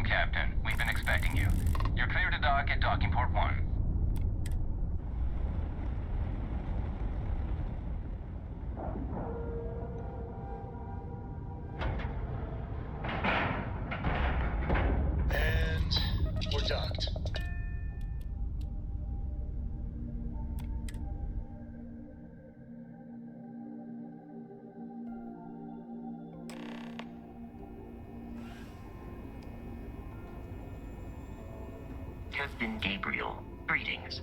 Captain. We've been expecting you. You're clear to dock at docking port 1. And we're docked. Captain Gabriel, greetings.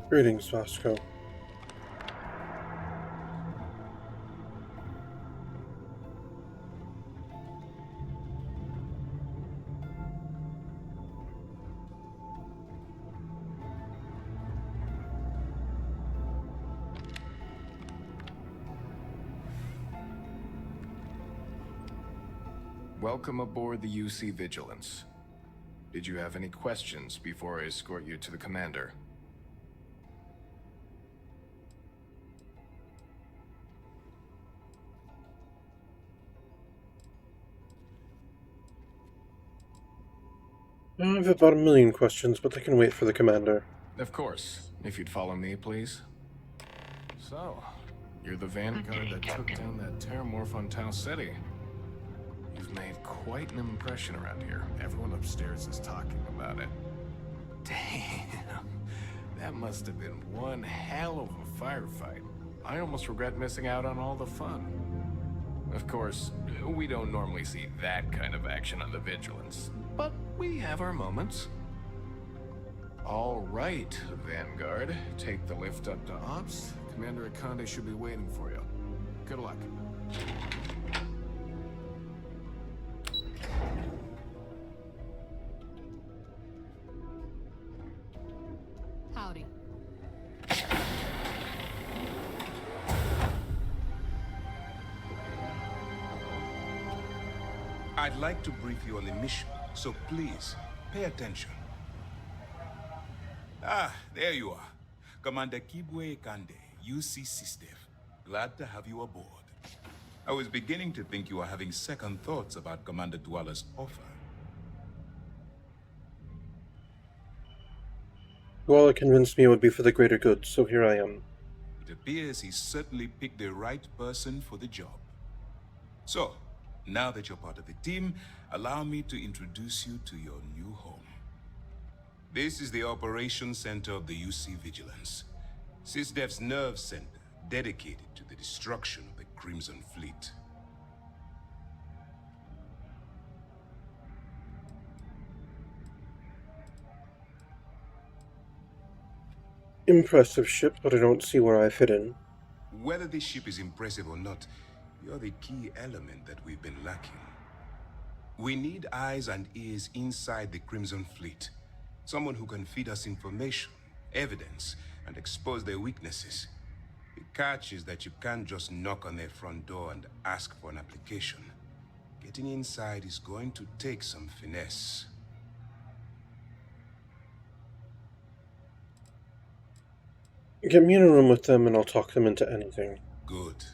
Greetings, Vasco. Welcome aboard the UC Vigilance. Did you have any questions before I escort you to the commander? I have about 1,000,000 questions, but they can wait for the commander. Of course, if you'd follow me, please. So, you're the vanguard that took down that terramorph on Tau City. You've made quite an impression around here. Everyone upstairs is talking about it. Damn, that must have been one hell of a firefight. I almost regret missing out on all the fun. Of course, we don't normally see that kind of action on the Vigilance, but we have our moments. All right, Vanguard, take the lift up to Ops. Commander Akande should be waiting for you. Good luck. Howdy. I'd like to brief you on the mission, so please, pay attention. Ah, there you are. Commander Kibwe Kande, UC Sysdef. Glad to have you aboard. I was beginning to think you were having second thoughts about Commander Dwala's offer. Dwala convinced me it would be for the greater good, so here I am. It appears he certainly picked the right person for the job. So, now that you're part of the team, allow me to introduce you to your new home. This is the Operations Center of the UC Vigilance, Sysdef's nerve center dedicated to the destruction of the Crimson Fleet. Impressive ship, but I don't see where I fit in. Whether this ship is impressive or not, you're the key element that we've been lacking. We need eyes and ears inside the Crimson Fleet. Someone who can feed us information, evidence, and expose their weaknesses. The catch is that you can't just knock on their front door and ask for an application. Getting inside is going to take some finesse. Get me in a room with them and I'll talk them into anything. Good.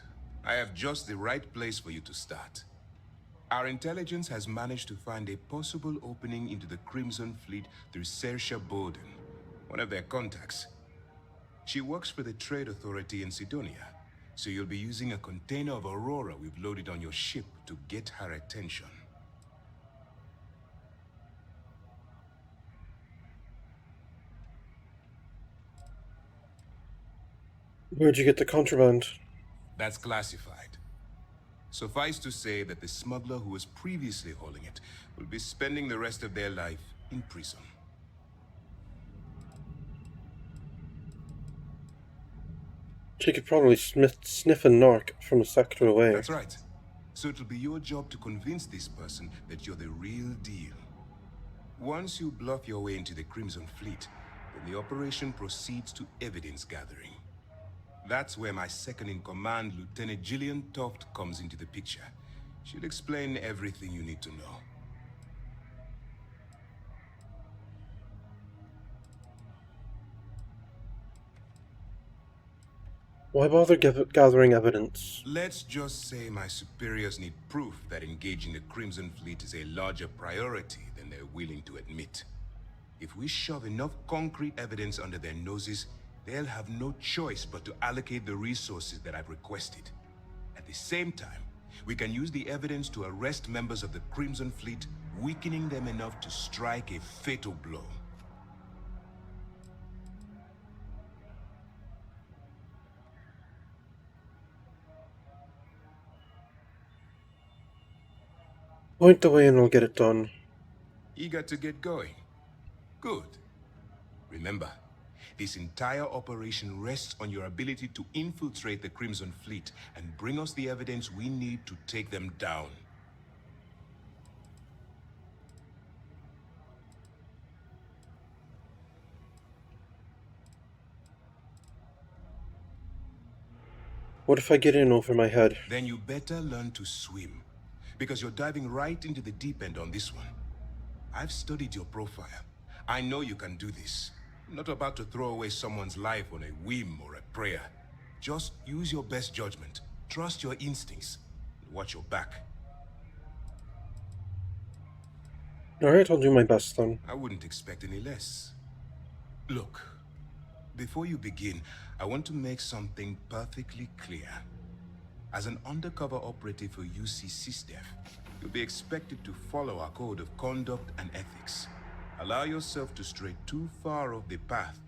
I have just the right place for you to start. Our intelligence has managed to find a possible opening into the Crimson Fleet through Saoirse Bowden, one of their contacts. She works for the Trade Authority in Sidonia, so you'll be using a container of Aurora we've loaded on your ship to get her attention. Where'd you get the contraband? That's classified. Suffice to say that the smuggler who was previously hauling it will be spending the rest of their life in prison. She could probably sniff a narc from a sector away. That's right. So it'll be your job to convince this person that you're the real deal. Once you bluff your way into the Crimson Fleet, then the operation proceeds to evidence gathering. That's where my second-in-command, Lieutenant Gillian Toft, comes into the picture. She'll explain everything you need to know. Why bother gathering evidence? Let's just say my superiors need proof that engaging the Crimson Fleet is a larger priority than they're willing to admit. If we shove enough concrete evidence under their noses, they'll have no choice but to allocate the resources that I've requested. At the same time, we can use the evidence to arrest members of the Crimson Fleet, weakening them enough to strike a fatal blow. Point the way and I'll get it done. Eager to get going? Good. Remember, this entire operation rests on your ability to infiltrate the Crimson Fleet and bring us the evidence we need to take them down. What if I get in over my head? Then you better learn to swim, because you're diving right into the deep end on this one. I've studied your profile. I know you can do this. I'm not about to throw away someone's life on a whim or a prayer. Just use your best judgment. Trust your instincts. And watch your back. Alright, I'll do my best then. I wouldn't expect any less. Look, before you begin, I want to make something perfectly clear. As an undercover operative for Sysdef, you'll be expected to follow our code of conduct and ethics. Allow yourself to stray too far off the path,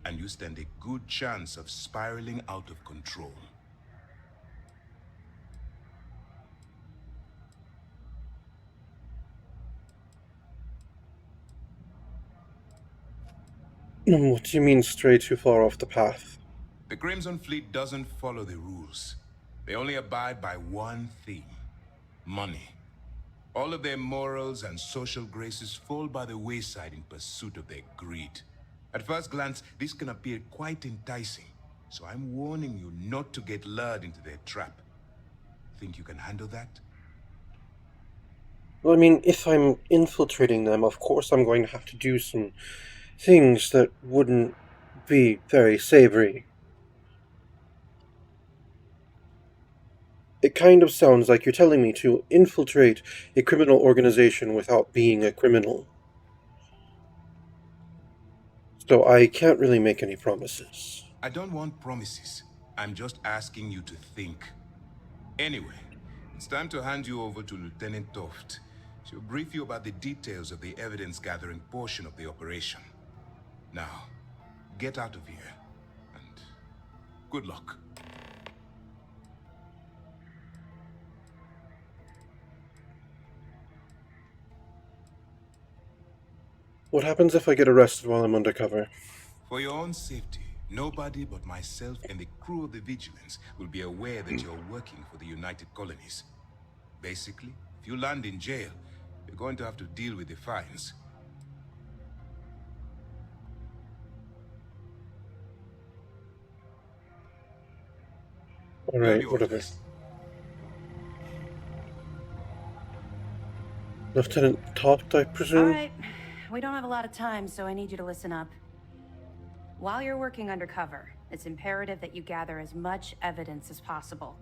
and you stand a good chance of spiraling out of control. What do you mean stray too far off the path? The Crimson Fleet doesn't follow the rules. They only abide by one theme: money. All of their morals and social graces fall by the wayside in pursuit of their greed. At first glance, this can appear quite enticing, so I'm warning you not to get lured into their trap. Think you can handle that? Well, I mean, if I'm infiltrating them, of course I'm going to have to do some things that wouldn't be very savory. It kind of sounds like you're telling me to infiltrate a criminal organization without being a criminal. So I can't really make any promises. I don't want promises. I'm just asking you to think. Anyway, it's time to hand you over to Lieutenant Toft. She'll brief you about the details of the evidence-gathering portion of the operation. Now, get out of here, and good luck. What happens if I get arrested while I'm undercover? For your own safety, nobody but myself and the crew of the Vigilance will be aware that you're working for the United Colonies. Basically, if you land in jail, you're going to have to deal with the fines. Alright, whatever. Lieutenant Toft, I presume? Alright, we don't have a lot of time, so I need you to listen up. While you're working undercover, it's imperative that you gather as much evidence as possible.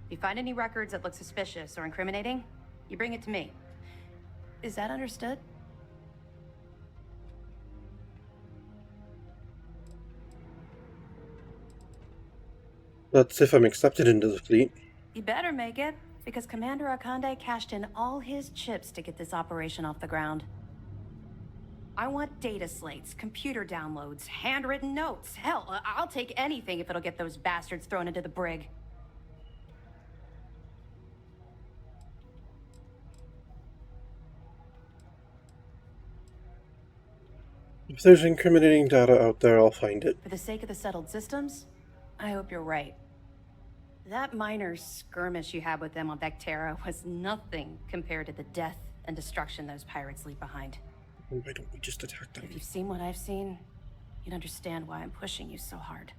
If you find any records that look suspicious or incriminating, you bring it to me. Is that understood? That's if I'm accepted into the fleet. You better make it, because Commander Akande cashed in all his chips to get this operation off the ground. I want data slates, computer downloads, handwritten notes. Hell, I'll take anything if it'll get those bastards thrown into the brig. If there's incriminating data out there, I'll find it. For the sake of the settled systems, I hope you're right. That minor skirmish you had with them on Vectera was nothing compared to the death and destruction those pirates leave behind. Why don't we just attack them? If you've seen what I've seen, you'd understand why I'm pushing you so hard.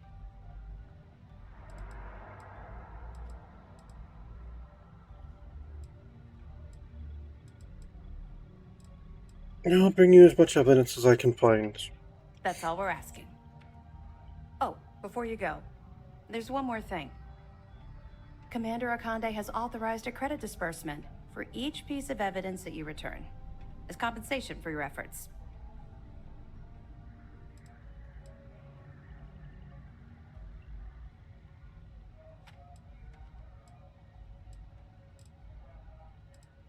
I'll bring you as much evidence as I can find. That's all we're asking. Oh, before you go, There's one more thing. Commander Akande has authorized a credit disbursement for each piece of evidence that you return, as compensation for your efforts.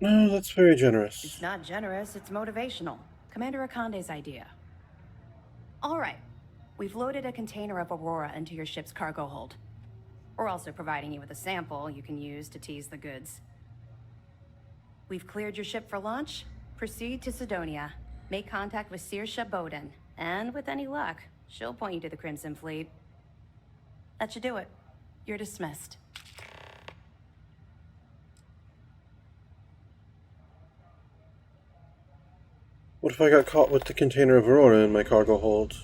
No, that's very generous. It's not generous, it's motivational. Commander Akande's idea. All right. We've loaded a container of Aurora into your ship's cargo hold. We're also providing you with a sample you can use to tease the goods. We've cleared your ship for launch. Proceed to Sidonia. Make contact with Saoirse Bowden. And with any luck, she'll point you to the Crimson Fleet. That should do it. You're dismissed. What if I got caught with the container of Aurora in my cargo hold?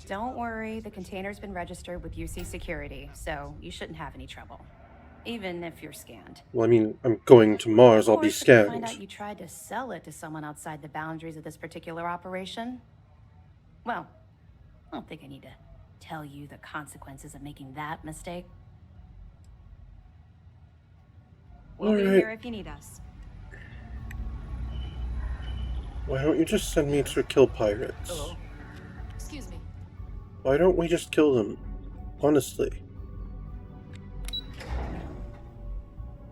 Don't worry, the container's been registered with UC Security, so you shouldn't have any trouble. Even if you're scanned. Well, I mean, I'm going to Mars, I'll be Of course, if you find scanned. out you tried to sell it to someone outside the boundaries of this particular operation, well, I don't think I need to tell you the consequences of making that mistake. We'll be Alright. here if you need us. Why don't you just send me to kill pirates? Hello. Excuse me. Why don't we just kill them? Honestly.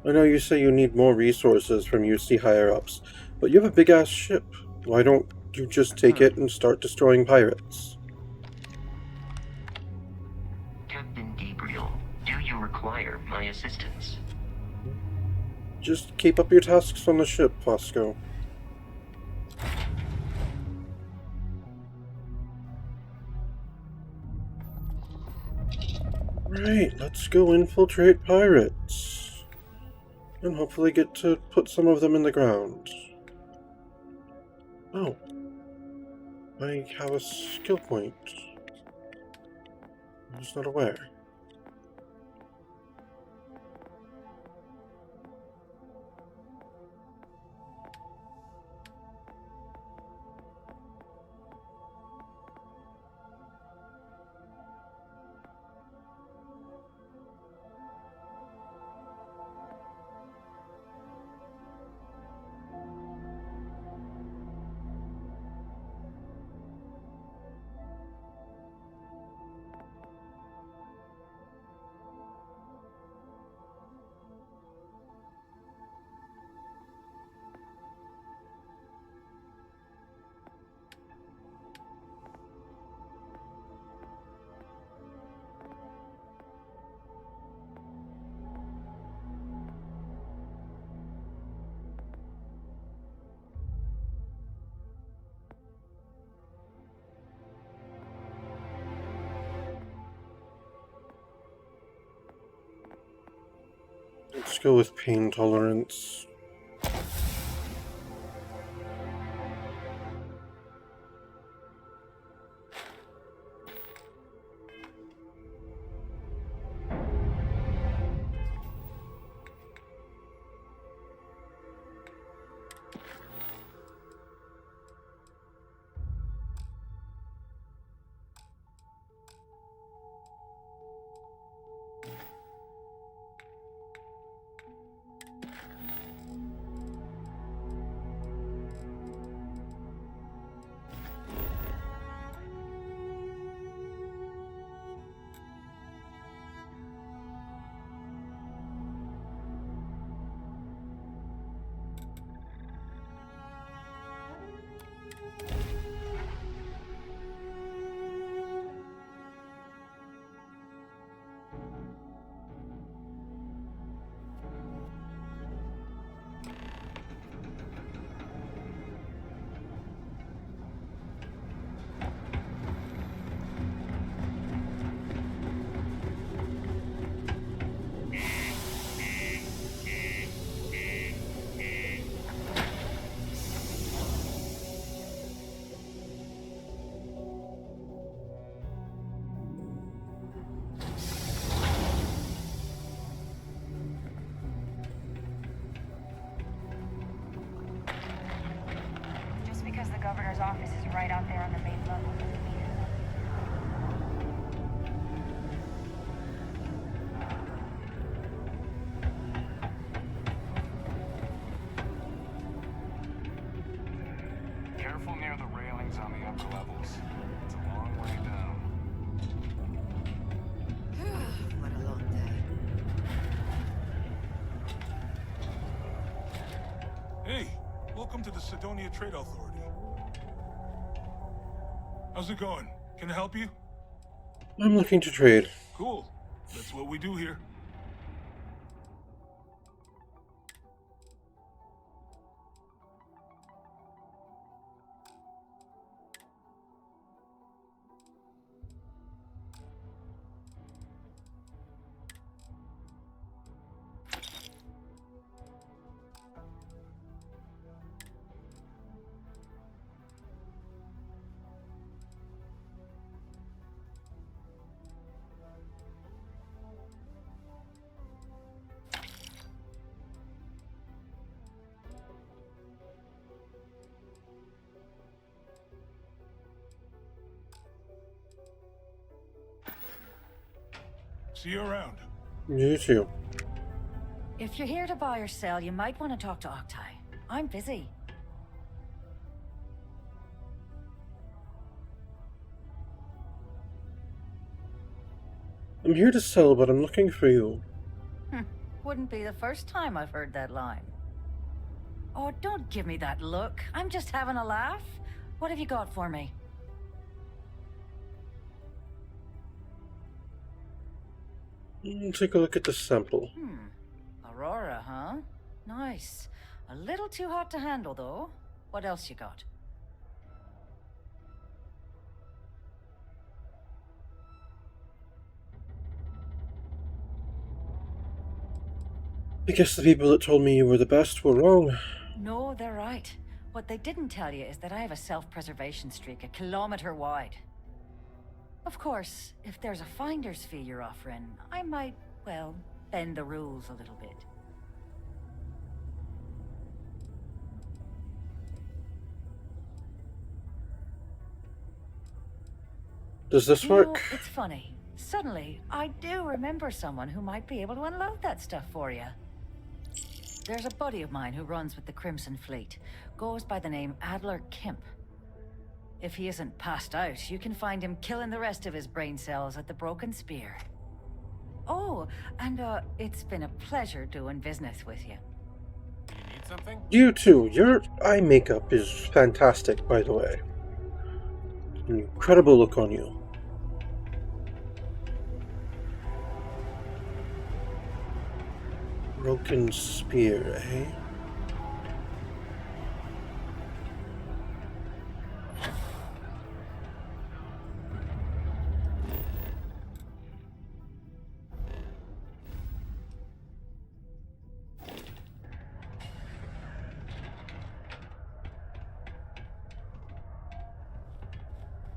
I know you say you need more resources from UC higher-ups, but you have a big-ass ship. Why don't you just take it and start destroying pirates? Captain Gabriel, do you require my assistance? Just keep up your tasks on the ship, Fosco. Right, let's go infiltrate pirates. And hopefully get to put some of them in the ground. Oh. I have a skill point. I was not aware. Let's go with pain tolerance. Just because the governor's office is right out there on the main level doesn't mean Careful near the railings on the upper levels. It's a long way down. What a long day. Hey, welcome to the Cydonia Trade Authority. How's it going? Can I help you? I'm looking to trade. Cool. That's what we do here. See you around. You too. If you're here to buy or sell, you might want to talk to Octai. I'm busy. I'm here to sell, but I'm looking for you. Wouldn't be the first time I've heard that line. Oh, don't give me that look. I'm just having a laugh. What have you got for me? Take a look at the sample. Aurora, huh? Nice. A little too hot to handle, though. What else you got? I guess the people that told me you were the best were wrong. No, they're right. What they didn't tell you is that I have a self-preservation streak 1 kilometer wide. Of course, if there's a finder's fee you're offering, I might, well, bend the rules a little bit. Does this You know, work? it's funny. Suddenly, I do remember someone who might be able to unload that stuff for you. There's a buddy of mine who runs with the Crimson Fleet. Goes by the name Adler Kemp. If he isn't passed out, you can find him killing the rest of his brain cells at the Broken Spear. Oh, and it's been a pleasure doing business with you. You need something? You too. Your eye makeup is fantastic, by the way. Incredible look on you. Broken Spear, eh?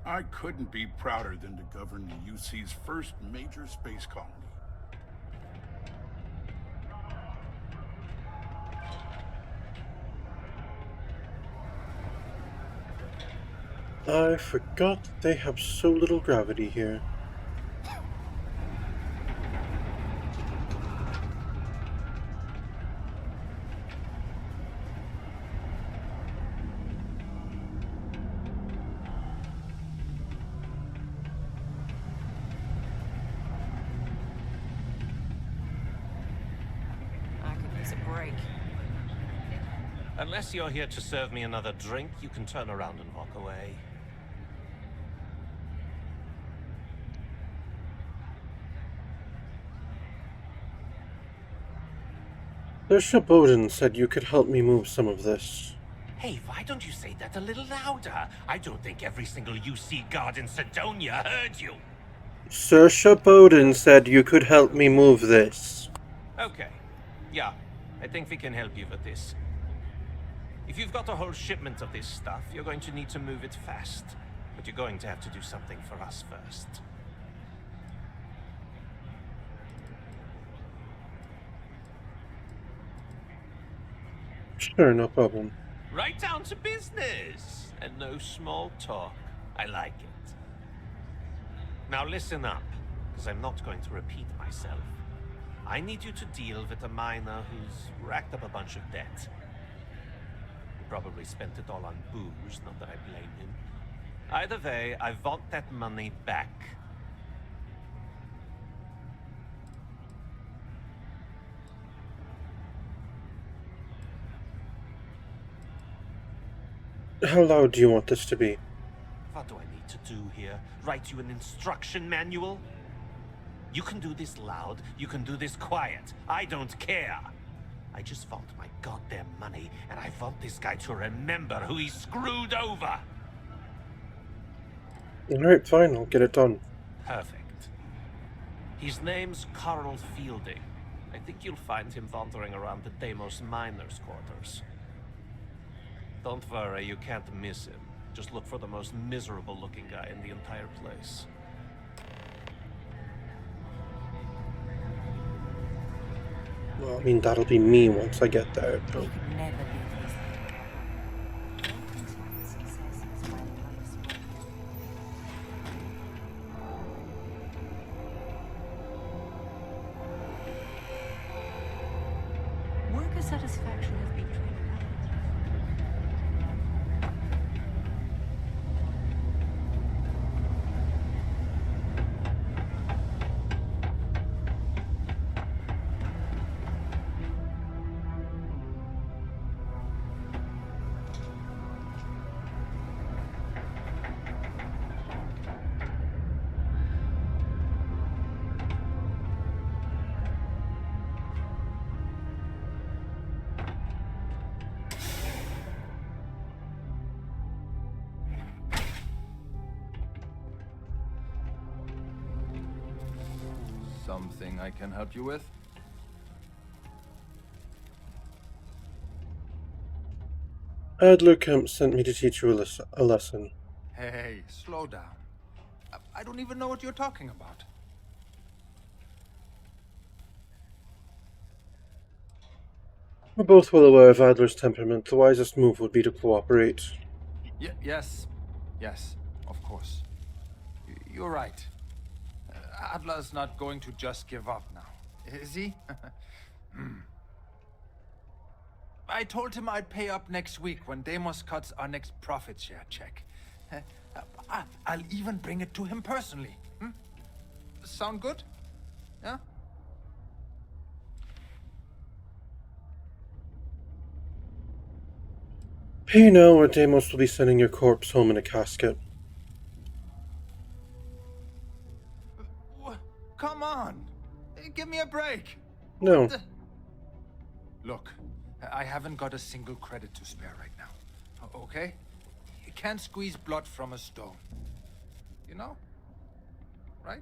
I couldn't be prouder than to govern the UC's first major space colony. I forgot they have so little gravity here. I could use a break. Unless you're here to serve me another drink, you can turn around and walk away. Bishop Odin said you could help me move some of this. Hey, why don't you say that a little louder? I don't think every single UC guard in Cydonia heard you. Sir Odin said you could help me move this. Okay. Yeah, I think we can help you with this. If you've got a whole shipment of this stuff, you're going to need to move it fast. But you're going to have to do something for us first. Sure, no problem. Right down to business! And no small talk. I like it. Now listen up, because I'm not going to repeat myself. I need you to deal with a miner who's racked up a bunch of debt. probably spent it all on booze, not that I blame him. Either way, I want that money back. How loud do you want this to be? What do I need to do here? Write you an instruction manual? You can do this loud, you can do this quiet. I don't care. I just want my goddamn money, and I want this guy to remember who he screwed over. Alright, fine, I'll get it done. Perfect. His name's Carl Fielding. I think you'll find him wandering around the Deimos miners' quarters. Don't worry, you can't miss him. Just look for the most miserable-looking guy in the entire place. Well, I mean, that'll be me once I get there, but... We could never leave this. All contingency says it's well life's work. Worker satisfaction has been trained. Something I can help you with? Adler Kemp sent me to teach you a lesson. Hey, slow down. I don't even know what you're talking about. We're both well aware of Adler's temperament. The wisest move would be to cooperate. Yes, of course. You're right. Adler's not going to just give up now, is he? I told him I'd pay up next week when Deimos cuts our next profit share check. I'll even bring it to him personally. Sound good? Yeah? Pay now or Deimos will be sending your corpse home in a casket. Come on! Give me a break! No. Look, I haven't got a single credit to spare right now. Okay? You can't squeeze blood from a stone. You know? Right?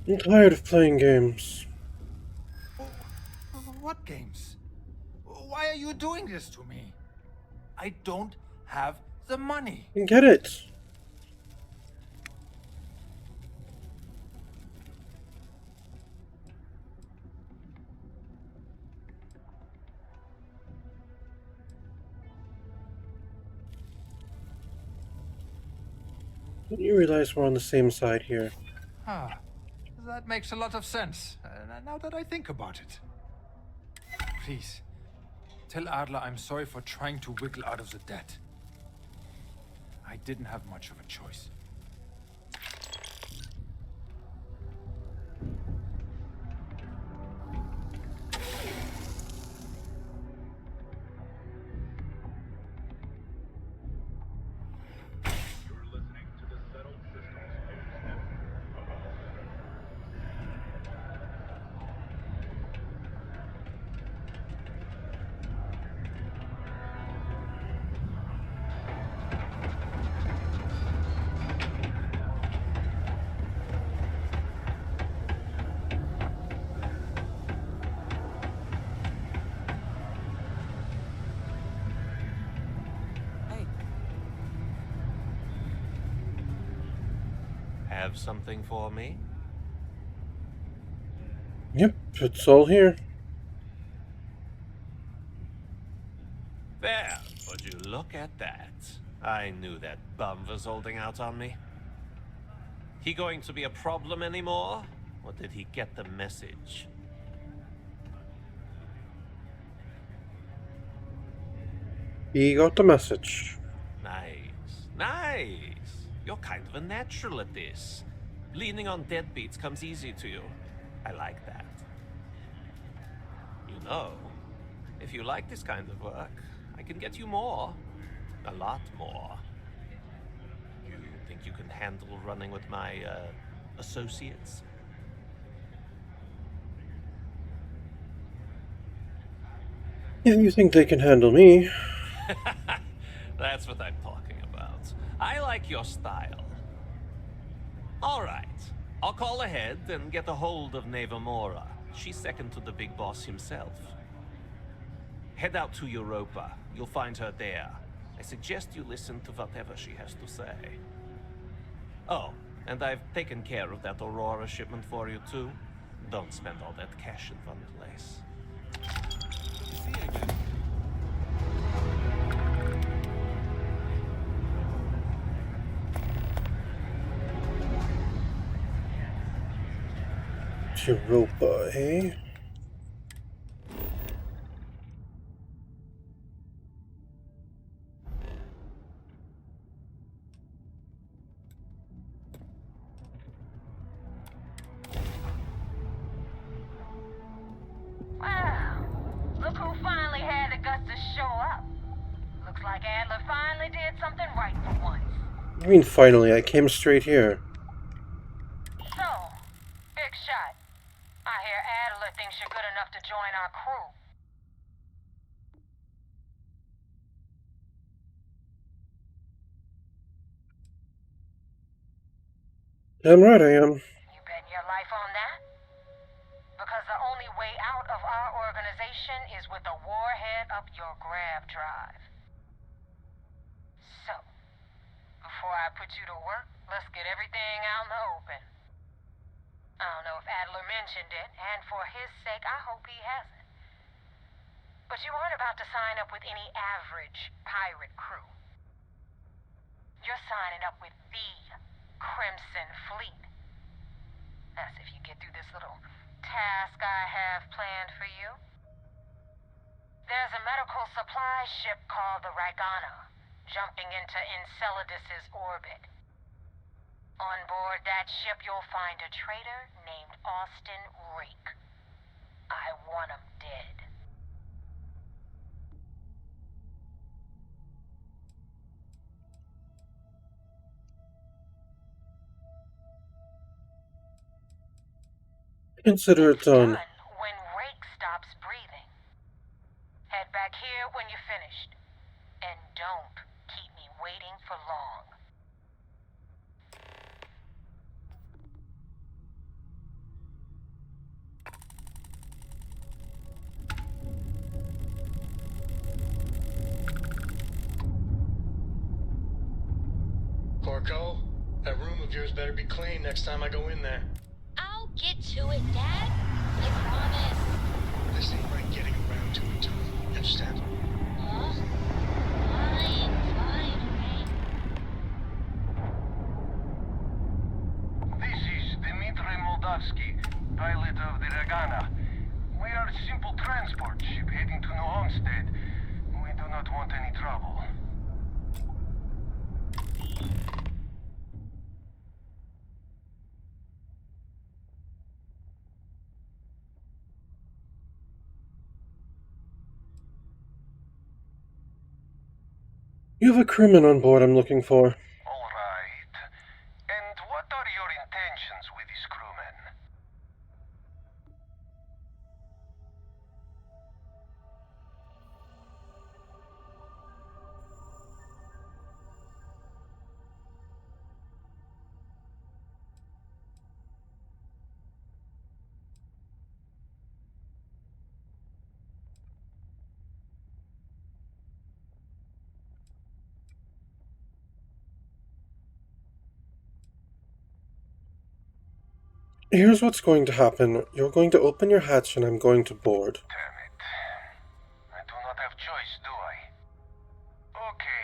I'm tired of playing games. What games? Why are you doing this to me? I don't have the money. Get it. You realize we're on the same side here. Ah, that makes a lot of sense, now that I think about it. Please, tell Adler I'm sorry for trying to wiggle out of the debt. I didn't have much of a choice. Have something for me? Yep, it's all here. There, would you look at that? I knew that bum was holding out on me. He going to be a problem anymore? Or did he get the message? He got the message. Nice. Nice. You're kind of a natural at this. Leaning on deadbeats comes easy to you. I like that. You know, if you like this kind of work, I can get you more. A lot more. You think you can handle running with my, associates? Yeah, you think they can handle me? That's what I'm talking about. I like your style. All right. I'll call ahead and get a hold of Neva Mora. She's second to the big boss himself. Head out to Europa. You'll find her there. I suggest you listen to whatever she has to say. Oh, and I've taken care of that Aurora shipment for you too. Don't spend all that cash in one place. See you again. Europa, eh? Wow, look who finally had the guts to show up. Looks like Adler finally did something right for once. You mean finally? I came straight here. So, big shot. I hear Adler thinks you're good enough to join our crew. Damn right I am. You betting your life on that? Because the only way out of our organization is with a warhead up your grab drive. So, before I put you to work, let's get everything out in the open. I don't know if Adler mentioned it, and for his sake, I hope he hasn't. But you aren't about to sign up with any average pirate crew. You're signing up with the Crimson Fleet. That's if you get through this little task I have planned for you. There's a medical supply ship called the Ragana, jumping into Enceladus's orbit. On board that ship, you'll find a traitor named Austin Rake. I want him dead. Consider it done. When Rake stops breathing. Head back here when you're finished. And don't keep me waiting for long. Corco, that room of yours better be clean next time I go in there. I'll get to it, Dad. I promise. This ain't like getting around to it, Tom. You understand? Fine, okay? This is Dmitry Moldavsky, pilot of the Ragana. We are a simple transport ship heading to New Homestead. We do not want any trouble. You have a crewman on board I'm looking for. All right. And what are your intentions with this crewman? Here's what's going to happen. You're going to open your hatch and I'm going to board. Damn it. I do not have choice, do I? Okay.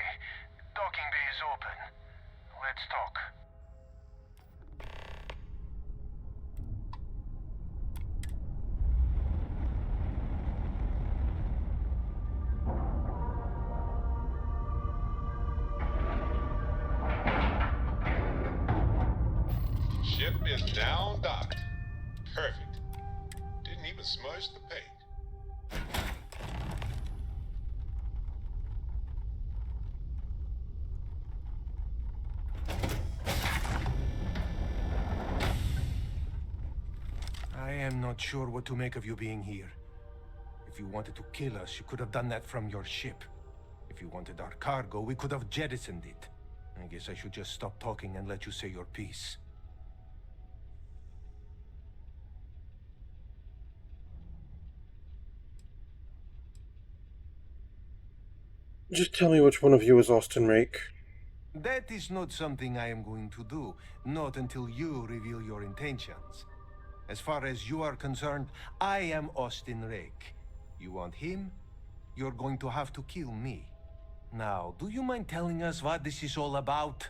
Docking bay is open. Let's talk. Ship is now docked. Perfect. Didn't even smudge the paint. I am not sure what to make of you being here. If you wanted to kill us, you could have done that from your ship. If you wanted our cargo, we could have jettisoned it. I guess I should just stop talking and let you say your piece. Just tell me which one of you is Austin Rake. That is not something I am going to do, not until you reveal your intentions. As far as you are concerned, I am Austin Rake. You want him? You're going to have to kill me. Now, do you mind telling us what this is all about?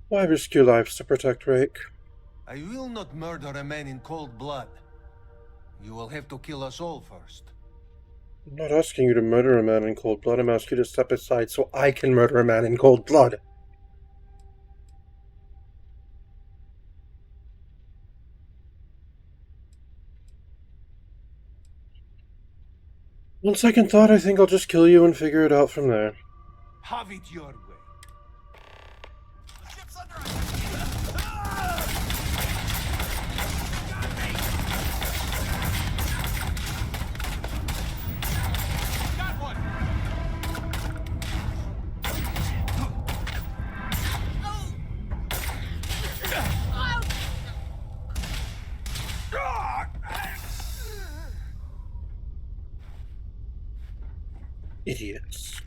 Why risk your lives to protect Rake? I will not murder a man in cold blood. You will have to kill us all first. I'm not asking you to murder a man in cold blood. I'm asking you to step aside so I can murder a man in cold blood. On second thought, I think I'll just kill you and figure it out from there. Have it your way. Idiots.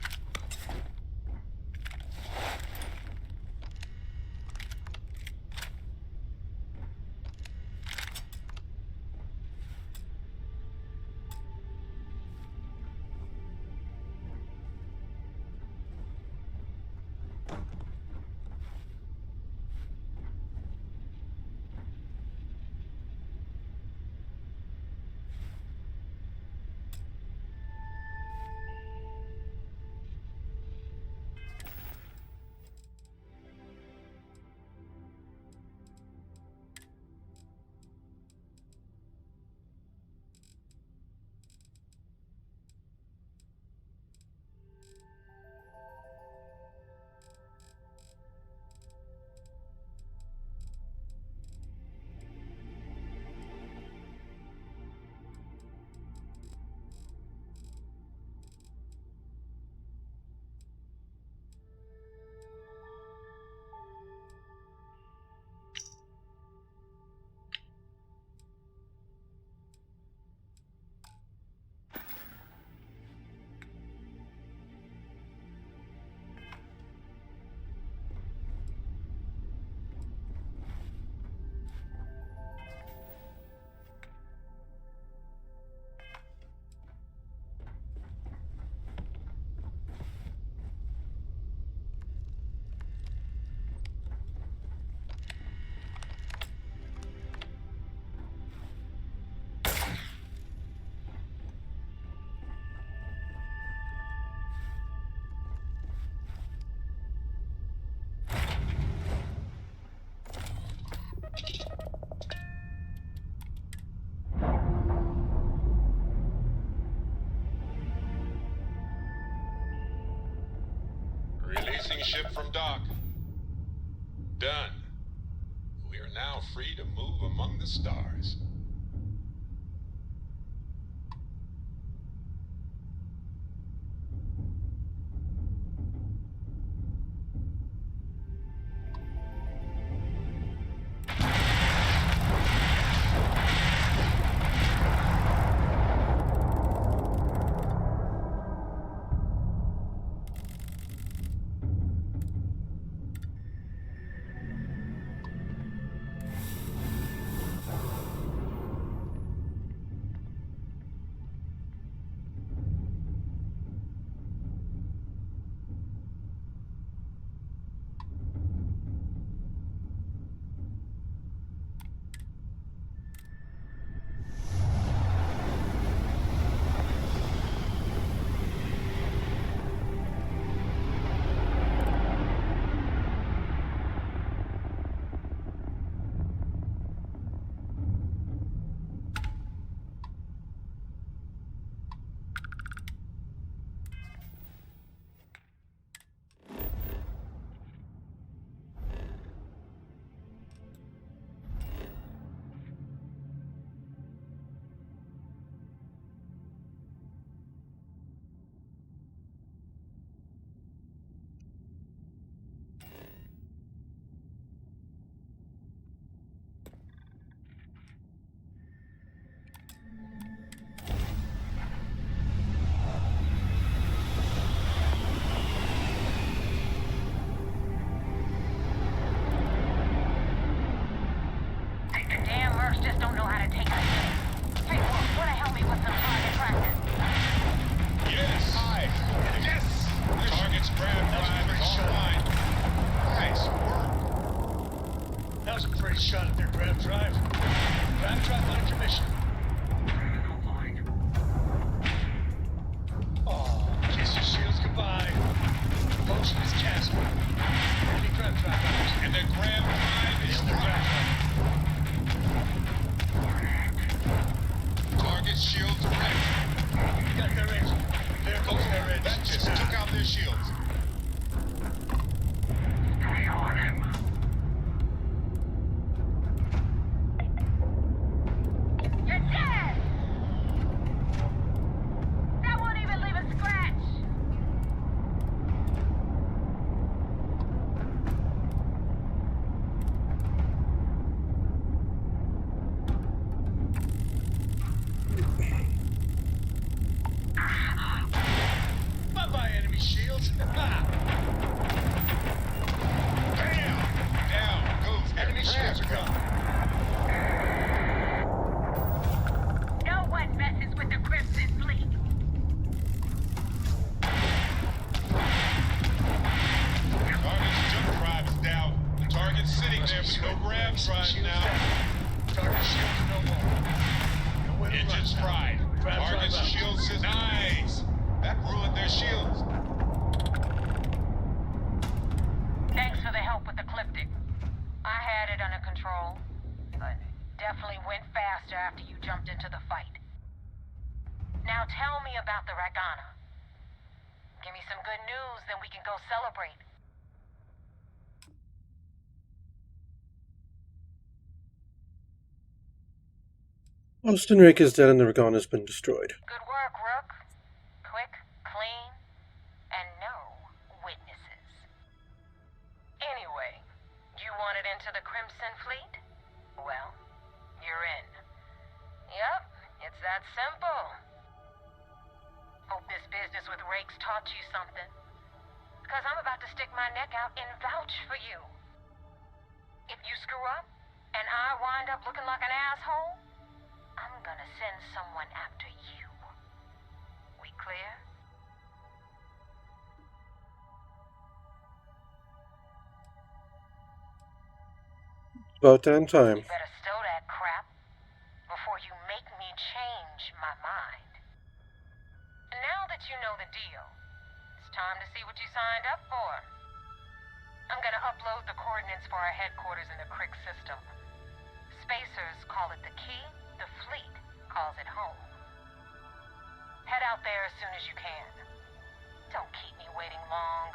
Releasing ship from dock. Done. We are now free to move among the stars. Nice work. That was a pretty shot at their grab drive. Grab drive on commission. Oh, kiss your shields goodbye. Potion is cast. Enemy grab drive out. And their grab drive is the grab drive. Target shields wrecked. Got their engine. There goes their engine. That just took out their shields. You're dead! That won't even leave a scratch! Bye-bye, enemy shields. Ah. Down goes Enemy shields are gone. No one messes with the Crimson Fleet. Target's jump drive is down. The target's sitting there with no grab drive now. Target shields no more. Nowhere to Engines run now. fried. Grab drive Target's out. shields is nice. That ruined their shields. Thanks for the help with the Cliptic. I had it under control, but definitely went faster after you jumped into the fight. Now tell me about the Ragana. Give me some good news, then we can go celebrate. Austin Rake is dead and the Regan has been destroyed. Good work, Rook. Quick, clean, and no witnesses. Anyway, you wanted into the Crimson Fleet? Well, you're in. Yep, it's that simple. Hope this business with Rake's taught you something. Because I'm about to stick my neck out and vouch for you. If you screw up, and I wind up looking like an asshole, I'm gonna send someone after you. We clear? About damn time. You better stow that crap before you make me change my mind. Now that you know the deal, it's time to see what you signed up for. I'm gonna upload the coordinates for our headquarters in the Crick system. Spacers call it the key, the fleet calls it home. Head out there as soon as you can. Don't keep me waiting long.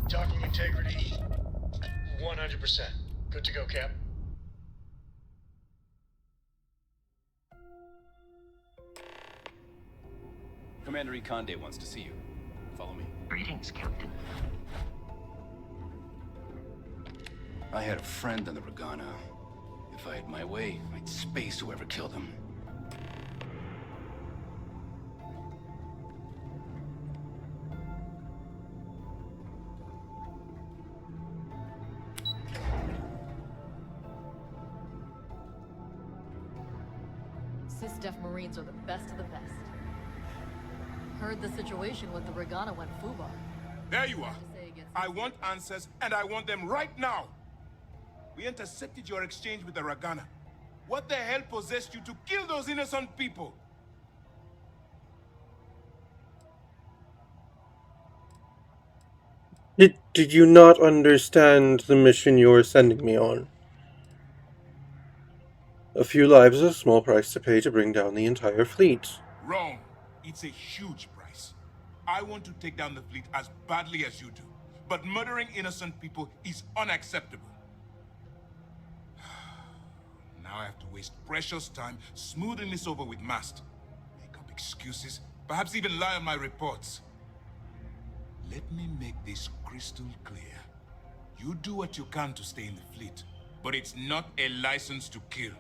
Docking integrity 100%. Good to go, Cap. Commander Ikonde wants to see you. Follow me. Greetings, Captain. I had a friend on the Regana. If I had my way, I'd space whoever killed him. Sysdef Marines are the best of the best. Heard the situation with the Regana went foobar. There you are. I want answers, and I want them right now. We intercepted your exchange with the Regana. What the hell possessed you to kill those innocent people? Did you not understand the mission you were sending me on? A few lives is a small price to pay to bring down the entire fleet. Wrong. It's a huge price. I want to take down the fleet as badly as you do. But murdering innocent people is unacceptable. Now I have to waste precious time smoothing this over with Mast. Make up excuses, perhaps even lie on my reports. Let me make this crystal clear. You do what you can to stay in the fleet, but it's not a license to kill.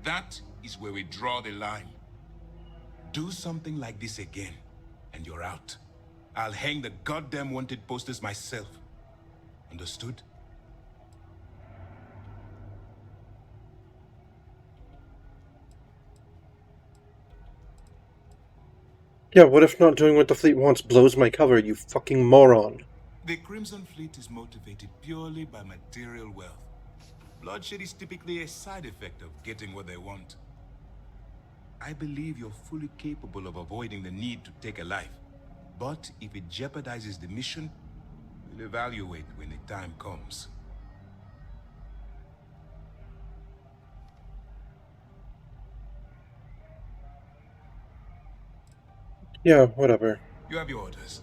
That is where we draw the line. Do something like this again, and you're out. I'll hang the goddamn wanted posters myself. Understood? Yeah, what if not doing what the fleet wants blows my cover, you fucking moron? The Crimson Fleet is motivated purely by material wealth. Bloodshed is typically a side effect of getting what they want. I believe you're fully capable of avoiding the need to take a life. But if it jeopardizes the mission, we'll evaluate when the time comes. Yeah, whatever. You have your orders.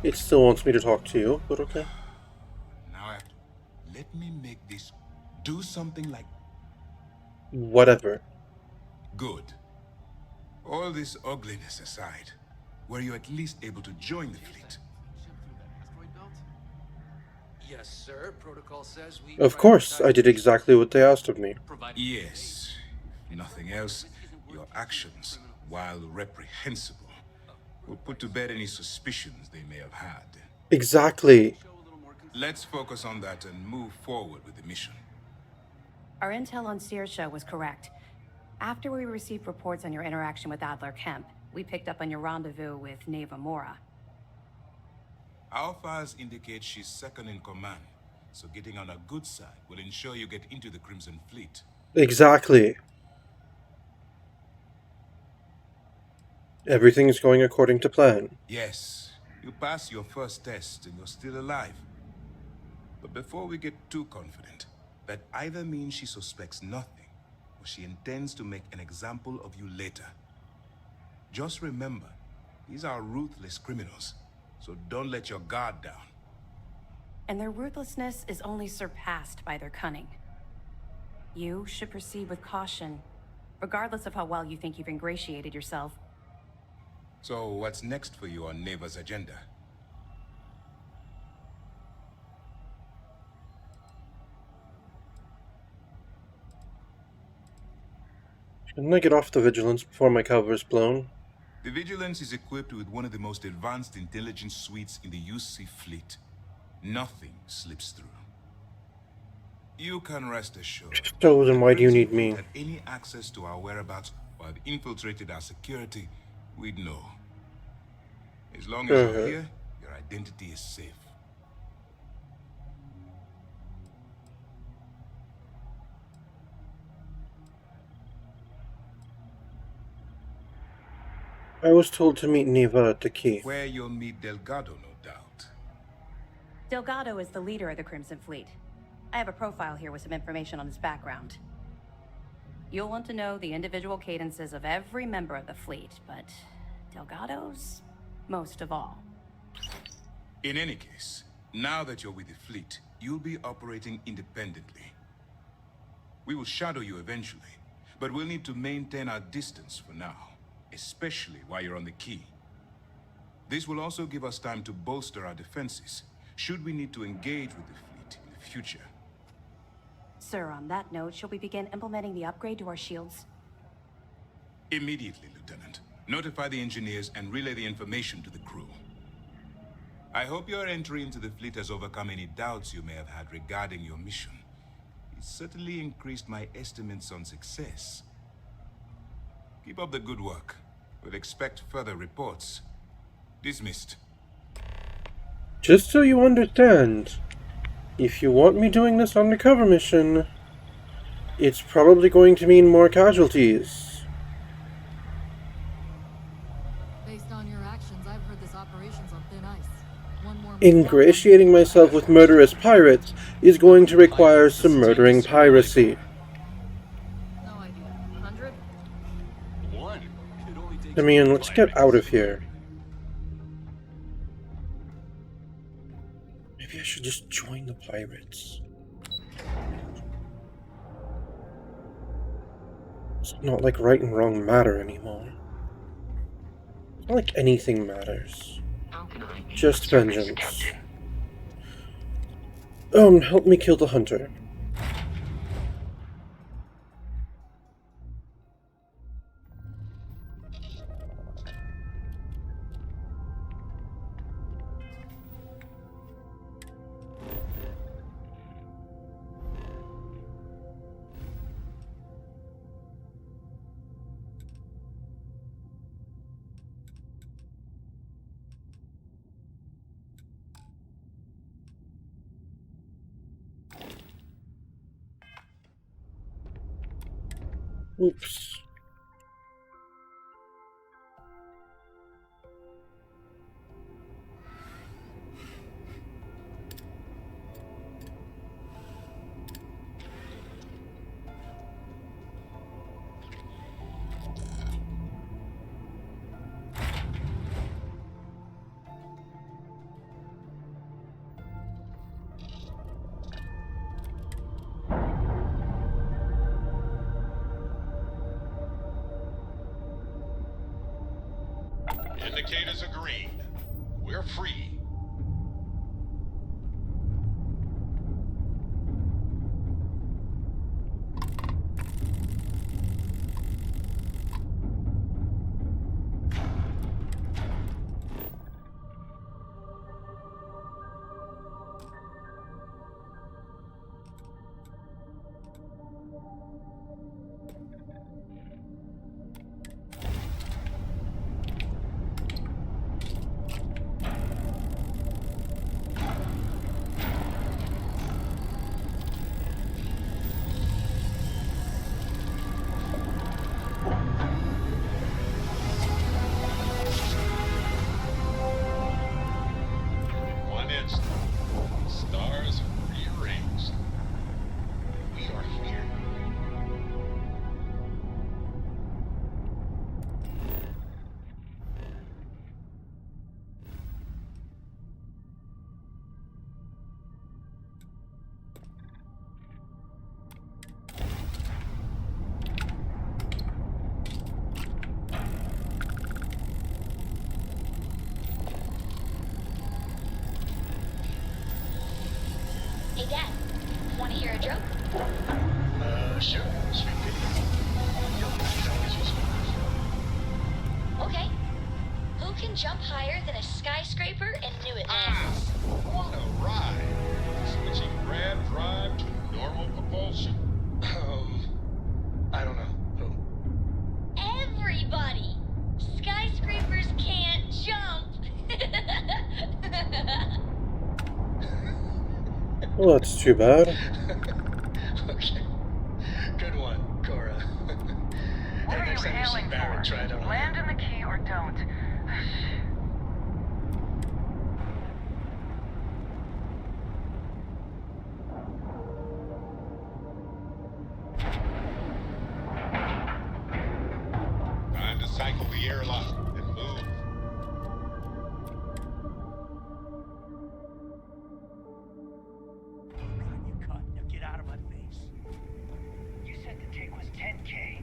It still wants me to talk to you, but okay. Now I have to... Let me make this... Do something like... Whatever. Good. All this ugliness aside, were you at least able to join the fleet? Yes, sir. Protocol says we... Of course, I did exactly what they asked of me. Yes. If nothing else, your actions, while reprehensible, will put to bed any suspicions they may have had. Exactly. Let's focus on that and move forward with the mission. Our intel on Saoirse was correct. After we received reports on your interaction with Adler Kemp, we picked up on your rendezvous with Neva Mora. Our files indicate she's second in command, so getting on a good side will ensure you get into the Crimson Fleet. Exactly. Everything's going according to plan. Yes, you passed your first test and you're still alive. But before we get too confident, that either means she suspects nothing, or she intends to make an example of you later. Just remember, these are ruthless criminals, so don't let your guard down. And their ruthlessness is only surpassed by their cunning. You should proceed with caution, regardless of how well you think you've ingratiated yourself. So what's next for you on Neva's agenda? Shouldn't I get off the Vigilance before my cover's blown? The Vigilance is equipped with one of the most advanced intelligence suites in the UC fleet. Nothing slips through. You can rest assured. So then why do you need me? Had any access to our whereabouts or had infiltrated our security, we'd know. As long as you're here, your identity is safe. I was told to meet Neva at the key. Where you'll meet Delgado, no doubt. Delgado is the leader of the Crimson Fleet. I have a profile here with some information on his background. You'll want to know the individual cadences of every member of the fleet, but Delgado's most of all. In any case, now that you're with the fleet, you'll be operating independently. We will shadow you eventually, But we'll need to maintain our distance for now, especially while you're on the key. This will also give us time to bolster our defenses, should we need to engage with the fleet in the future. Sir, on that note, shall we begin implementing the upgrade to our shields? Immediately, Lieutenant. Notify the engineers and relay the information to the crew. I hope your entry into the fleet has overcome any doubts you may have had regarding your mission. It certainly increased my estimates on success. Keep up the good work. We'll expect further reports. Dismissed. Just so you understand, if you want me doing this undercover mission, it's probably going to mean more casualties. Based on your actions, I've heard this operation's on thin ice. One more Ingratiating myself with murderous pirates is going to require some murdering piracy. No idea. 100? One. I mean, let's get out of here. Maybe I should just join the pirates. It's not like right and wrong matter anymore. It's not like anything matters. Just vengeance. Help me kill the hunter. Oops. Indicators are green. We're free. Stars rearranged. We are here. Hey, Dad. Want to hear a joke? Sure. Sweet baby. You'll always use one. Okay. Who can jump higher than a skyscraper in New Atlantis? What a ride! Switching grav drive to normal propulsion. I don't know. Who? Everybody! Skyscrapers can't jump! Well, that's too bad. Okay. Good one, Cora. What Hey, are you next time you see hailing Barrett, for? try it on. Land in the key or don't. Time to cycle the airlock and move. You cut. Now get out of my face. You said the take was 10K.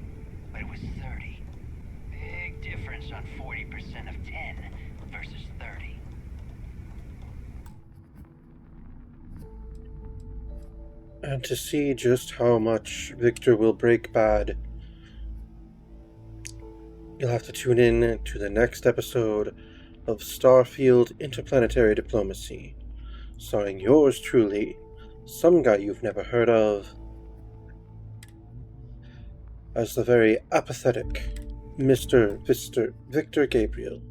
on 40% of 10 versus 30. And to see just how much Victor will break bad, you'll have to tune in to the next episode of Starfield Interplanetary Diplomacy, starring yours truly, some guy you've never heard of, as the very apathetic Mr. Victor Gabriel.